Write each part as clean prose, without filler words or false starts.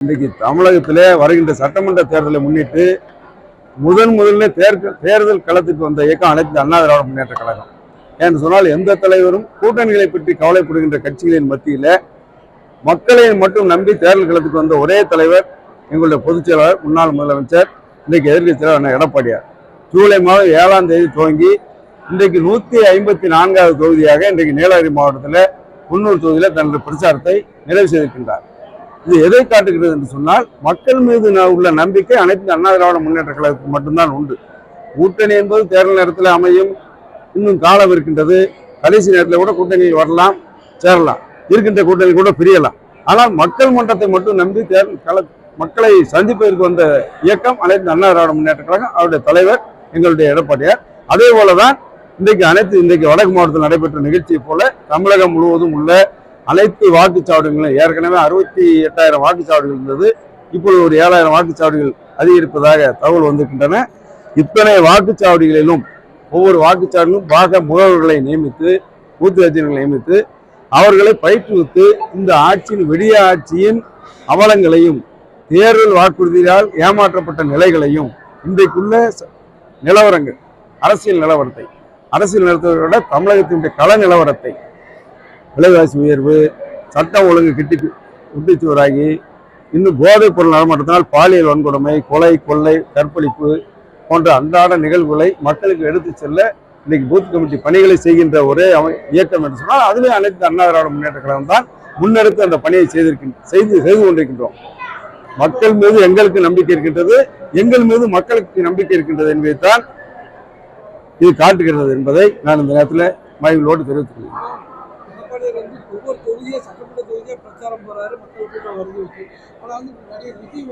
இன்றைக்கு தமிழகத்திலே வருகின்ற சட்டமன்ற தேர்தலை முன்னிட்டு முதல்ல தேர்தல் களத்துக்கு வந்த இயக்கம் அனைத்து அண்ணா திராவிட முன்னேற்ற கழகம். என்று சொன்னால் எந்த தலைவரும் கூட்டணிகளை பற்றி கவலைப்படுகின்ற கட்சிகளின் மத்தியில மக்களை மட்டும் நம்பி தேர்தல் களத்துக்கு வந்த ஒரே தலைவர் எங்களுடைய பொதுச் செயலாளர் முன்னாள் முதலமைச்சர் இன்றைக்கு எதிர்க்கட்சி தலைவர் எடப்பாடியார். ஜூலை மாதம் 7ஆம் தேதி துவங்கி இன்றைக்கு 154வது தொகுதியாக இன்றைக்கு நீலகிரி மாவட்டத்தில் குன்னூர் தொகுதியில் தனது பிரச்சாரத்தை நிறைவு செய்திருக்கின்றார். இது எதை காட்டுகிறது என்று சொன்னால் மக்கள் மீது உள்ள நம்பிக்கை அனைத்து அண்ணா திராவிட முன்னேற்ற கழகத்துக்கு மட்டும்தான் உண்டு. கூட்டணி என்பது தேர்தல் நேரத்தில் அமையும், இன்னும் காலம் இருக்கின்றது. கடைசி நேரத்தில் கூட கூட்டணியில் வரலாம், சேரலாம், இருக்கின்ற கூட்டணி கூட பிரியலாம். ஆனால் மக்கள் மன்றத்தை மட்டும் நம்பி மக்களை சந்திப்பதற்கு வந்த இயக்கம் அனைத்து அண்ணா திராவிட முன்னேற்ற கழகம். அவருடைய தலைவர் எங்களுடைய எடப்பாடியார். அதே போலதான் இன்றைக்கு வடக்கு மாவட்டத்தில் நடைபெற்ற நிகழ்ச்சியை போல தமிழகம் முழுவதும் உள்ள அனைத்து வாக்குச்சாவடிகளும் ஏற்கனவே 68,000 வாக்குச்சாவடிகள் இருந்தது. இப்பொழுது ஒரு 7,000 வாக்குச்சாவடிகள் அதிகரிப்பதாக தகவல் வந்திருக்கின்றன. இத்தனை வாக்குச்சாவடிகளிலும் ஒவ்வொரு வாக்குச்சாவடியிலும் வாக முகவர்களை நியமித்து, பூத் ஏஜென்ட்களை நியமித்து அவர்களை பயிற்றுவித்து இந்த ஆட்சியின் விடிய ஆட்சியின் அவலங்களையும் தேர்தல் வாக்குறுதியால் ஏமாற்றப்பட்ட நிலைகளையும் இன்றைக்குள்ள நிலவரங்கள் அரசியல் நிலவரத்தை விட தமிழகத்தினுடைய கள நிலவரத்தை, விலைவாசி உயர்வு, சட்டம் ஒழுங்கு குட்டிச்சுவராகி, இன்னும் போதைப் பொருள் நடமாட்டத்தினால் பாலியல் வன்கொடுமை, கொலை, கொள்ளை, கற்பழிப்பு போன்ற அன்றாட நிகழ்வுகளை மக்களுக்கு எடுத்து செல்ல இன்னைக்கு பூத் கமிட்டி பணிகளை செய்கின்ற ஒரே இயக்கம் என்று சொன்னால் அதுவே அனைத்து அண்ணா திராவிட முன்னேற்ற கழகம் தான் முன்னெடுத்து அந்த பணியை செய்து கொண்டிருக்கின்றோம். மக்கள் மீது எங்களுக்கு நம்பிக்கை இருக்கின்றது, எங்கள் மீது மக்களுக்கு நம்பிக்கை இருக்கின்றது என்பதைத்தான் இது காட்டுகிறது என்பதை நான் இந்த நேரத்தில் மகிழ்வோடு தெரிவித்துள்ளேன். ஒவ்வொரு தொகுதியா சட்டமன்ற தொகுதியா பிரச்சாரம் போறாரு, மக்கள் கூட்டம் வருது. ஆனா நிறைய விஜய்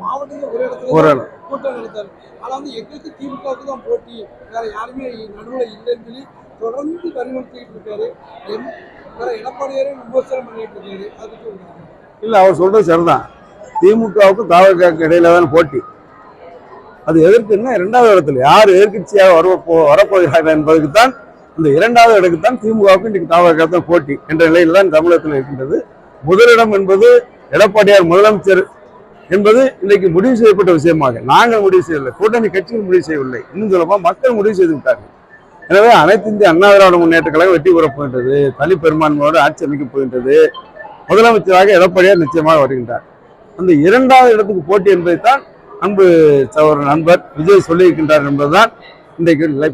மாவட்டத்தில் ஒரு இடத்துல கூட்டம் நடத்தாரு. ஆனா எங்களுக்கு திமுகவுக்கு தான் போட்டி, வேற யாருமே நடுவில் இல்லைன்னு சொல்லி தொடர்ந்து வலியுறுத்திட்டு இருக்காரு. வேற எடப்பாடியாரே விமர்சனம் பண்ணிட்டு இருக்காரு. அதுக்கு இல்ல, அவர் சொல்றது சரிதான். திமுகவுக்கும் தாவகாவுக்கு இடையில தான் போட்டி. அது எதற்குன்னா 2வது இடத்துல யார் எதிர்கட்சியாக வரப்போகிறார்கள் என்பதற்கு தான், இந்த 2வது இடத்துக்கு திமுகவுக்கு இன்றைக்கு தாவக போட்டி என்ற நிலையில் தான் தமிழகத்தில் இருக்கின்றது. முதலிடம் என்பது எடப்பாடியார் முதலமைச்சர் என்பது இன்றைக்கு முடிவு செய்யப்பட்ட விஷயமாக நாங்கள் முடிவு செய்யவில்லை, கூட்டணி கட்சிகள் முடிவு செய்யவில்லை, இன்னும் சொல்லப்போனால் மக்கள் முடிவு செய்து விட்டார்கள். எனவே அனைத்து இந்திய அண்ணா திராவிட முன்னேற்ற கழகம் வெற்றி பெறப் போகின்றது, தனி பெரும்பான்மையோடு ஆட்சி அமைக்கப் போகின்றது. முதலமைச்சராக எடப்பாடியார் நிச்சயமாக வருகின்றார். அந்த 2வது இடத்துக்கு போட்டி என்பதைத்தான் அன்பு சகோதரர் நண்பர் விஜய் சொல்லியிருக்கின்றார் என்பதுதான் இன்றைக்கு நிலை.